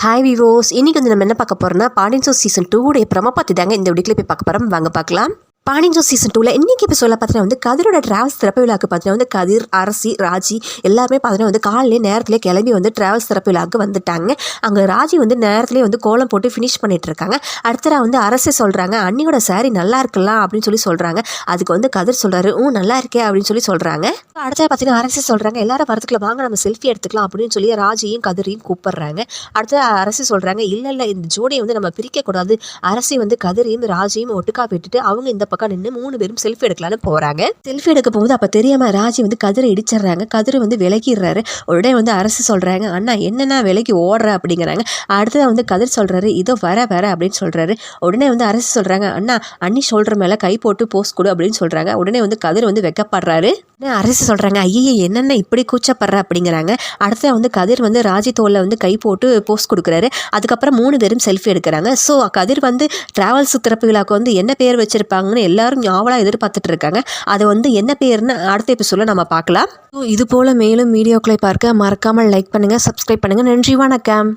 Hi விவோஸ், இன்னைக்கு வந்து நம்ம என்ன பார்க்க போறோம்னா பாண்டியன் ஸ்டோர்ஸ் சீசன் 2 உடைய ப்ரோமோ பத்தி தாங்க இந்த வீடியோல போய் பார்க்க போறோம். வாங்க பார்க்கலாம். பாண்டியன் ஸ்டோர்ஸ் சீசன் 2ல இன்னைக்கு எபிசோட்ல பார்த்தீங்கன்னா வந்து கதிரோட டிராவல்ஸ் திறப்பு விழாக்கு பார்த்தீங்கன்னா வந்து கதிர், அரசி, ராஜி எல்லாருமே பார்த்தீங்கன்னா வந்து காலையிலே நேரத்திலே கிளம்பி வந்து டிராவல்ஸ் திறப்பு விழாக்கு வந்துட்டாங்க. அங்கே ராஜி வந்து நேரத்திலே வந்து கோலம் போட்டு ஃபினிஷ் பண்ணிட்டு இருக்காங்க. அடுத்ததா வந்து அரசி சொல்றாங்க, அண்ணியோட சாரி நல்லா இருக்கலாம் அப்படின்னு சொல்லி சொல்றாங்க. அதுக்கு வந்து கதிர் சொல்றாரு, நல்லா இருக்கே அப்படின்னு சொல்லி சொல்றாங்க. அடுத்தது பார்த்தீங்கன்னா அரசி சொல்றாங்க, எல்லாரும் வரதுக்குள்ள வாங்க நம்ம செல்ஃபி எடுத்துக்கலாம் அப்படின்னு சொல்லி ராஜியும் கதிரையும் கூப்பிடுறாங்க. அடுத்தது அரசி சொல்றாங்க, இல்லை இந்த ஜோடியை வந்து நம்ம பிரிக்கக்கூடாது. அரசி வந்து கதிரையும் ராஜியும் ஒட்டுக்கா விட்டுட்டு அவங்க இந்த பக்கம் நின்று 3 பேரும் செல்ஃபி எடுக்கலான்னு போறாங்க. செல்ஃபி எடுக்க போகும்போது அப்ப தெரியாம ராஜி வந்து கதிரை இடிச்சிடுறாங்க. கதிரை வந்து விலகிடுறாரு. உடனே வந்து அரசு சொல்றாங்க, அண்ணா என்னன்னா விலகி ஓடுற அப்படிங்கிறாங்க. அடுத்ததான் வந்து கதிர் சொல்றாரு, இதோ வர அப்படின்னு சொல்றாரு. உடனே வந்து அரசு சொல்றாங்க, அண்ணா அண்ணி ஷோல்டர் மேல கை போட்டு போஸ்ட் கொடு அப்படின்னு சொல்றாங்க. உடனே வந்து கதிர் வந்து வெக்கப்படுறாரு. அரசு சொல்றாங்க, ஐயே என்னென்ன இப்படி கூச்சப்படுற அப்படிங்கிறாங்க. அடுத்த வந்து கதிர் வந்து ராஜி தோல்ல வந்து கை போட்டு போஸ்ட் கொடுக்குறாரு. அதுக்கப்புறம் 3 பேரும் செல்ஃபி எடுக்கிறாங்க. ஸோ கதிர் வந்து டிராவல்ஸ் திறப்பு விழாக்கு வந்து என்ன பேர் வச்சிருப்பாங்கன்னு எல்லாரும் ஆவலா எதிர்பார்த்துட்டு இருக்காங்க. அது வந்து என்ன பேர்னு அடுத்த எபிசோட்ல நம்ம பார்க்கலாம். இது போல மேலும் வீடியோக்களை பார்க்க மறக்காமல் லைக் பண்ணுங்க, சப்ஸ்கிரைப் பண்ணுங்க. நன்றி, வணக்கம்.